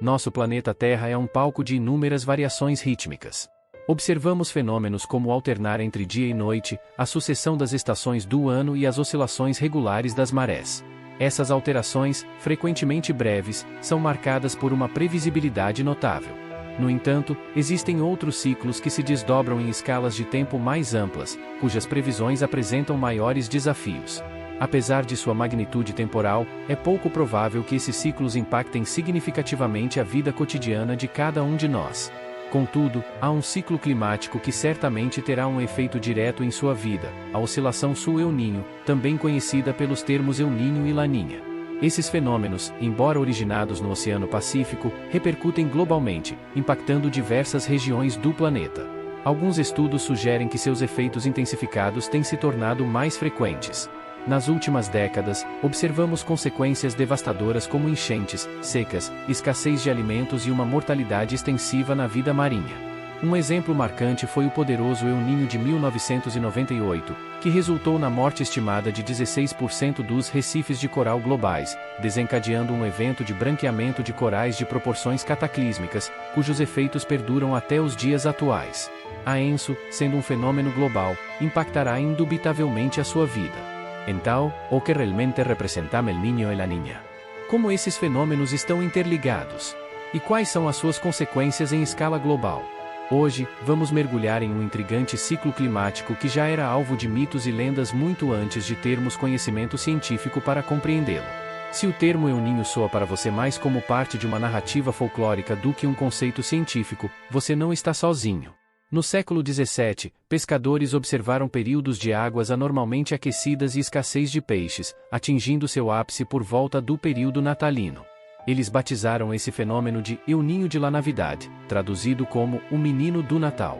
Nosso planeta Terra é um palco de inúmeras variações rítmicas. Observamos fenômenos como o alternar entre dia e noite, a sucessão das estações do ano e as oscilações regulares das marés. Essas alterações, frequentemente breves, são marcadas por uma previsibilidade notável. No entanto, existem outros ciclos que se desdobram em escalas de tempo mais amplas, cujas previsões apresentam maiores desafios. Apesar de sua magnitude temporal, é pouco provável que esses ciclos impactem significativamente a vida cotidiana de cada um de nós. Contudo, há um ciclo climático que certamente terá um efeito direto em sua vida, a oscilação Sul-El Niño, também conhecida pelos termos El Niño e Laninha. Esses fenômenos, embora originados no Oceano Pacífico, repercutem globalmente, impactando diversas regiões do planeta. Alguns estudos sugerem que seus efeitos intensificados têm se tornado mais frequentes. Nas últimas décadas, observamos consequências devastadoras como enchentes, secas, escassez de alimentos e uma mortalidade extensiva na vida marinha. Um exemplo marcante foi o poderoso El Niño de 1998, que resultou na morte estimada de 16% dos recifes de coral globais, desencadeando um evento de branqueamento de corais de proporções cataclísmicas, cujos efeitos perduram até os dias atuais. A ENSO, sendo um fenômeno global, impactará indubitavelmente a sua vida. Então, o que realmente representa El Niño e La Niña? Como esses fenômenos estão interligados? E quais são as suas consequências em escala global? Hoje, vamos mergulhar em um intrigante ciclo climático que já era alvo de mitos e lendas muito antes de termos conhecimento científico para compreendê-lo. Se o termo El Niño soa para você mais como parte de uma narrativa folclórica do que um conceito científico, você não está sozinho. No século XVII, pescadores observaram períodos de águas anormalmente aquecidas e escassez de peixes, atingindo seu ápice por volta do período natalino. Eles batizaram esse fenômeno de El Niño de la Navidad, traduzido como o Menino do Natal.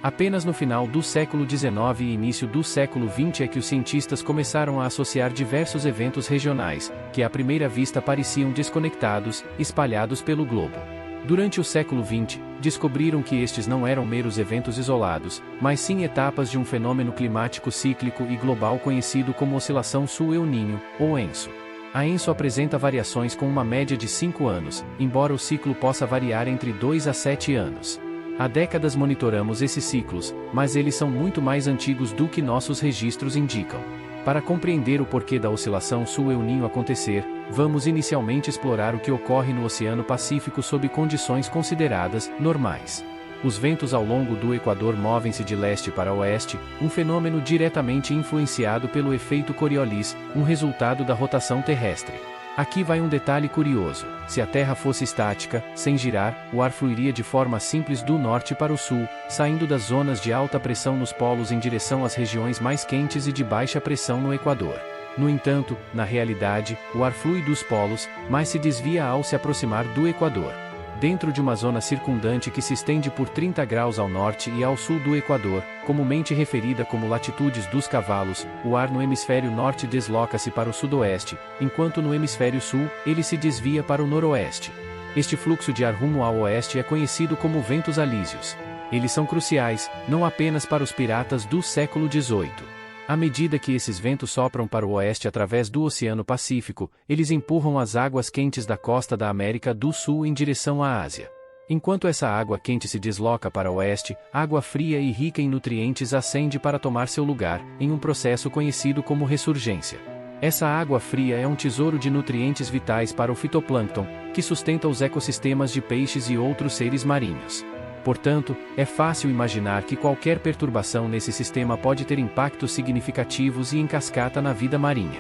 Apenas no final do século XIX e início do século XX é que os cientistas começaram a associar diversos eventos regionais, que à primeira vista pareciam desconectados, espalhados pelo globo. Durante o século XX, descobriram que estes não eram meros eventos isolados, mas sim etapas de um fenômeno climático cíclico e global conhecido como Oscilação Sul-El Niño, ou ENSO. A ENSO apresenta variações com uma média de 5 anos, embora o ciclo possa variar entre 2 a 7 anos. Há décadas monitoramos esses ciclos, mas eles são muito mais antigos do que nossos registros indicam. Para compreender o porquê da oscilação Sul-El Niño acontecer, vamos inicialmente explorar o que ocorre no Oceano Pacífico sob condições consideradas normais. Os ventos ao longo do Equador movem-se de leste para oeste, um fenômeno diretamente influenciado pelo efeito Coriolis, um resultado da rotação terrestre. Aqui vai um detalhe curioso: se a Terra fosse estática, sem girar, o ar fluiria de forma simples do norte para o sul, saindo das zonas de alta pressão nos polos em direção às regiões mais quentes e de baixa pressão no Equador. No entanto, na realidade, o ar flui dos polos, mas se desvia ao se aproximar do Equador. Dentro de uma zona circundante que se estende por 30 graus ao norte e ao sul do Equador, comumente referida como latitudes dos cavalos, o ar no hemisfério norte desloca-se para o sudoeste, enquanto no hemisfério sul, ele se desvia para o noroeste. Este fluxo de ar rumo ao oeste é conhecido como ventos alísios. Eles são cruciais, não apenas para os piratas do século XVIII. À medida que esses ventos sopram para o oeste através do Oceano Pacífico, eles empurram as águas quentes da costa da América do Sul em direção à Ásia. Enquanto essa água quente se desloca para o oeste, água fria e rica em nutrientes ascende para tomar seu lugar, em um processo conhecido como ressurgência. Essa água fria é um tesouro de nutrientes vitais para o fitoplâncton, que sustenta os ecossistemas de peixes e outros seres marinhos. Portanto, é fácil imaginar que qualquer perturbação nesse sistema pode ter impactos significativos e em cascata na vida marinha.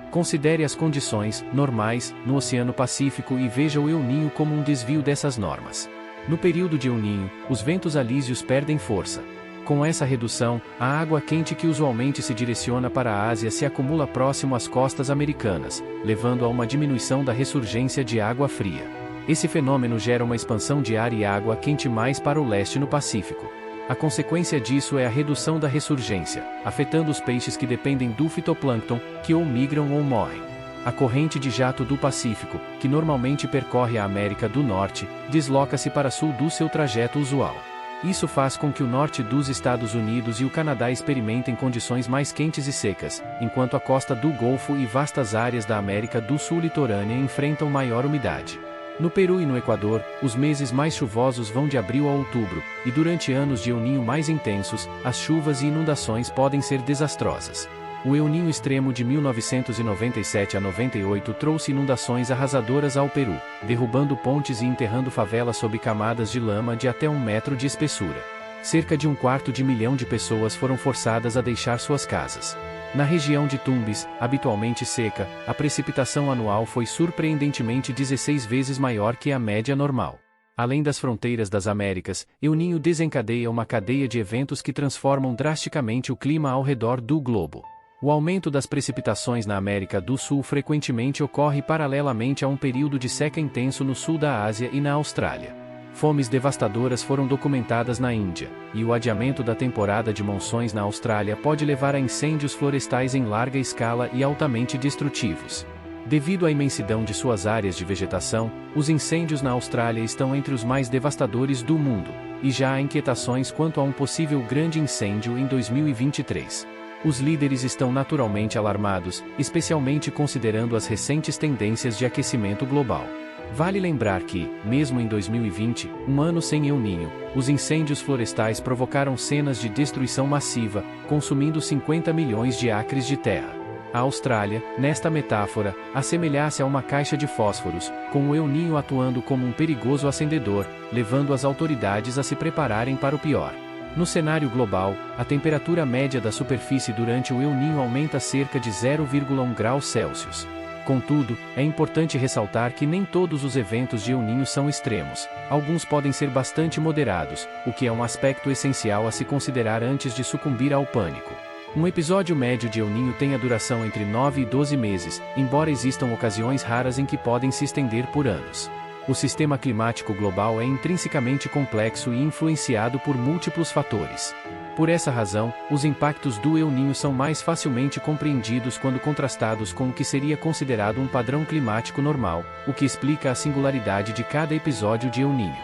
Considere as condições normais no Oceano Pacífico e veja o El Niño como um desvio dessas normas. No período de El Niño, os ventos alísios perdem força. Com essa redução, a água quente que usualmente se direciona para a Ásia se acumula próximo às costas americanas, levando a uma diminuição da ressurgência de água fria. Esse fenômeno gera uma expansão de ar e água quente mais para o leste no Pacífico. A consequência disso é a redução da ressurgência, afetando os peixes que dependem do fitoplâncton, que ou migram ou morrem. A corrente de jato do Pacífico, que normalmente percorre a América do Norte, desloca-se para sul do seu trajeto usual. Isso faz com que o norte dos Estados Unidos e o Canadá experimentem condições mais quentes e secas, enquanto a costa do Golfo e vastas áreas da América do Sul litorânea enfrentam maior umidade. No Peru e no Equador, os meses mais chuvosos vão de abril a outubro, e durante anos de El Niño mais intensos, as chuvas e inundações podem ser desastrosas. O El Niño extremo de 1997 a 98 trouxe inundações arrasadoras ao Peru, derrubando pontes e enterrando favelas sob camadas de lama de até 1 metro de espessura. Cerca de 250.000 de pessoas foram forçadas a deixar suas casas. Na região de Tumbes, habitualmente seca, a precipitação anual foi surpreendentemente 16 vezes maior que a média normal. Além das fronteiras das Américas, El Niño desencadeia uma cadeia de eventos que transformam drasticamente o clima ao redor do globo. O aumento das precipitações na América do Sul frequentemente ocorre paralelamente a um período de seca intenso no sul da Ásia e na Austrália. Fomes devastadoras foram documentadas na Índia, e o adiamento da temporada de monções na Austrália pode levar a incêndios florestais em larga escala e altamente destrutivos. Devido à imensidão de suas áreas de vegetação, os incêndios na Austrália estão entre os mais devastadores do mundo, e já há inquietações quanto a um possível grande incêndio em 2023. Os líderes estão naturalmente alarmados, especialmente considerando as recentes tendências de aquecimento global. Vale lembrar que, mesmo em 2020, um ano sem El Niño, os incêndios florestais provocaram cenas de destruição massiva, consumindo 50 milhões de acres de terra. A Austrália, nesta metáfora, assemelha-se a uma caixa de fósforos, com o El Niño atuando como um perigoso acendedor, levando as autoridades a se prepararem para o pior. No cenário global, a temperatura média da superfície durante o El Niño aumenta cerca de 0,1 graus Celsius. Contudo, é importante ressaltar que nem todos os eventos de El Niño são extremos, alguns podem ser bastante moderados, o que é um aspecto essencial a se considerar antes de sucumbir ao pânico. Um episódio médio de El Niño tem a duração entre 9 e 12 meses, embora existam ocasiões raras em que podem se estender por anos. O sistema climático global é intrinsecamente complexo e influenciado por múltiplos fatores. Por essa razão, os impactos do El Niño são mais facilmente compreendidos quando contrastados com o que seria considerado um padrão climático normal, o que explica a singularidade de cada episódio de El Niño.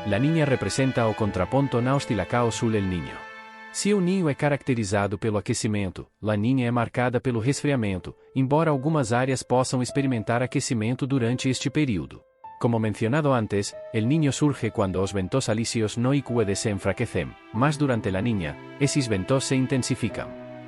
La Niña representa o contraponto náustico sul El Niño. Se El Niño é caracterizado pelo aquecimento, La Niña é marcada pelo resfriamento, embora algumas áreas possam experimentar aquecimento durante este período. Como mencionado antes, el Niño surge cuando os ventos alisios no se enfraquecem, mas durante la Niña, esses ventos se intensificam.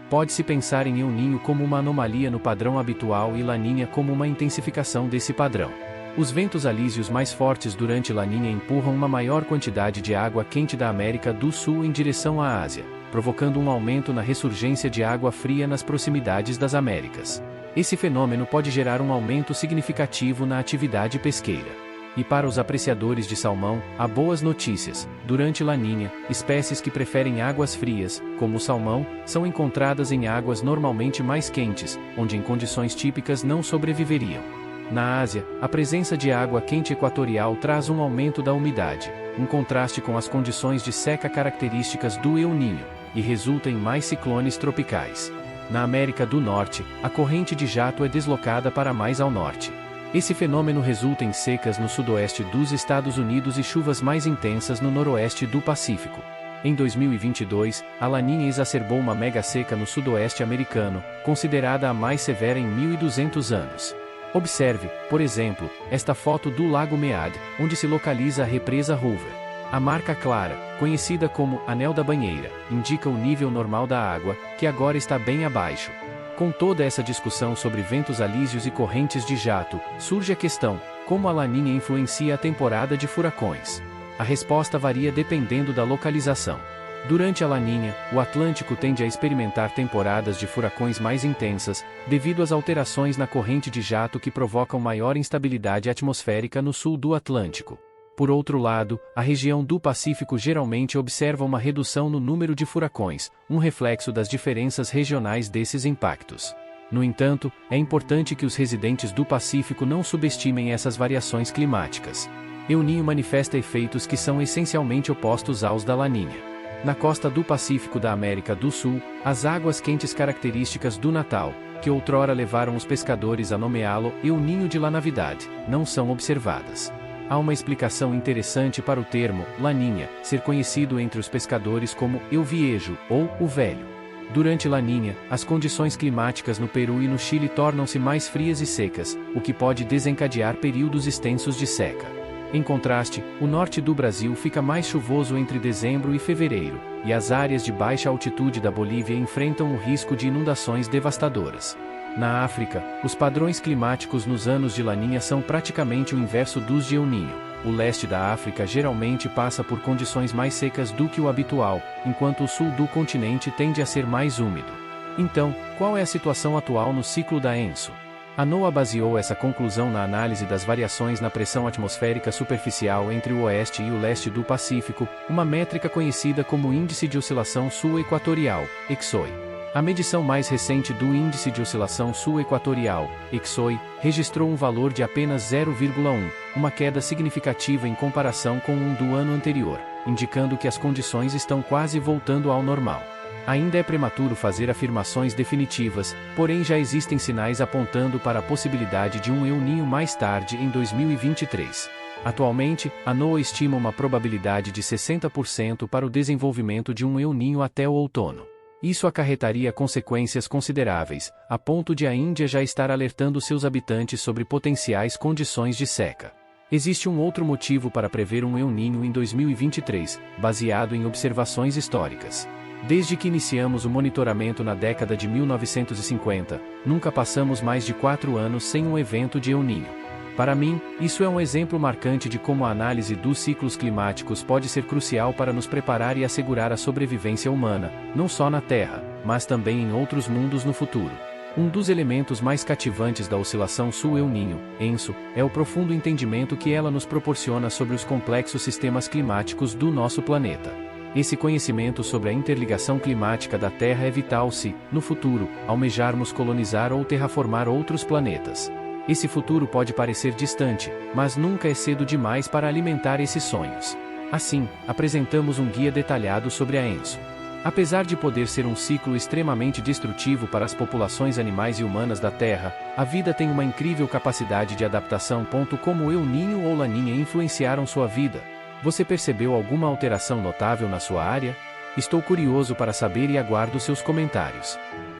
Pode-se pensar em El Niño como uma anomalia no padrão habitual e La Niña como uma intensificação desse padrão. Os ventos alísios mais fortes durante La Niña empurram uma maior quantidade de água quente da América do Sul em direção à Ásia, provocando um aumento na ressurgência de água fria nas proximidades das Américas. Esse fenômeno pode gerar um aumento significativo na atividade pesqueira. E para os apreciadores de salmão, há boas notícias. Durante La Niña, espécies que preferem águas frias, como o salmão, são encontradas em águas normalmente mais quentes, onde em condições típicas não sobreviveriam. Na Ásia, a presença de água quente equatorial traz um aumento da umidade, um contraste com as condições de seca características do El Niño, e resulta em mais ciclones tropicais. Na América do Norte, a corrente de jato é deslocada para mais ao norte. Esse fenômeno resulta em secas no sudoeste dos Estados Unidos e chuvas mais intensas no noroeste do Pacífico. Em 2022, a La Niña exacerbou uma mega seca no sudoeste americano, considerada a mais severa em 1.200 anos. Observe, por exemplo, esta foto do Lago Mead, onde se localiza a represa Hoover. A marca clara, conhecida como Anel da Banheira, indica o nível normal da água, que agora está bem abaixo. Com toda essa discussão sobre ventos alísios e correntes de jato, surge a questão: como a La Niña influencia a temporada de furacões? A resposta varia dependendo da localização. Durante a La Niña, o Atlântico tende a experimentar temporadas de furacões mais intensas, devido às alterações na corrente de jato que provocam maior instabilidade atmosférica no sul do Atlântico. Por outro lado, a região do Pacífico geralmente observa uma redução no número de furacões, um reflexo das diferenças regionais desses impactos. No entanto, é importante que os residentes do Pacífico não subestimem essas variações climáticas. El Niño manifesta efeitos que são essencialmente opostos aos da La Niña. Na costa do Pacífico da América do Sul, as águas quentes características do Natal, que outrora levaram os pescadores a nomeá-lo El Niño de la Navidad, não são observadas. Há uma explicação interessante para o termo La Niña ser conhecido entre os pescadores como El Viejo ou o Velho. Durante Laninha, as condições climáticas no Peru e no Chile tornam-se mais frias e secas, o que pode desencadear períodos extensos de seca. Em contraste, o norte do Brasil fica mais chuvoso entre dezembro e fevereiro, e as áreas de baixa altitude da Bolívia enfrentam o risco de inundações devastadoras. Na África, os padrões climáticos nos anos de Laninha são praticamente o inverso dos de El Niño. O leste da África geralmente passa por condições mais secas do que o habitual, enquanto o sul do continente tende a ser mais úmido. Então, qual é a situação atual no ciclo da ENSO? A NOAA baseou essa conclusão na análise das variações na pressão atmosférica superficial entre o oeste e o leste do Pacífico, uma métrica conhecida como Índice de Oscilação Sul-Equatorial, EXOE. A medição mais recente do Índice de Oscilação Sul-Equatorial, EXOE, registrou um valor de apenas 0,1, uma queda significativa em comparação com um do ano anterior, indicando que as condições estão quase voltando ao normal. Ainda é prematuro fazer afirmações definitivas, porém já existem sinais apontando para a possibilidade de um El Niño mais tarde em 2023. Atualmente, a NOAA estima uma probabilidade de 60% para o desenvolvimento de um El Niño até o outono. Isso acarretaria consequências consideráveis, a ponto de a Índia já estar alertando seus habitantes sobre potenciais condições de seca. Existe um outro motivo para prever um El Niño em 2023, baseado em observações históricas. Desde que iniciamos o monitoramento na década de 1950, nunca passamos mais de 4 anos sem um evento de El Niño. Para mim, isso é um exemplo marcante de como a análise dos ciclos climáticos pode ser crucial para nos preparar e assegurar a sobrevivência humana, não só na Terra, mas também em outros mundos no futuro. Um dos elementos mais cativantes da oscilação Sul-El Niño, ENSO, é o profundo entendimento que ela nos proporciona sobre os complexos sistemas climáticos do nosso planeta. Esse conhecimento sobre a interligação climática da Terra é vital se, no futuro, almejarmos colonizar ou terraformar outros planetas. Esse futuro pode parecer distante, mas nunca é cedo demais para alimentar esses sonhos. Assim, apresentamos um guia detalhado sobre a ENSO. Apesar de poder ser um ciclo extremamente destrutivo para as populações animais e humanas da Terra, a vida tem uma incrível capacidade de adaptação. Como El Niño ou Laninha influenciaram sua vida? Você percebeu alguma alteração notável na sua área? Estou curioso para saber e aguardo seus comentários.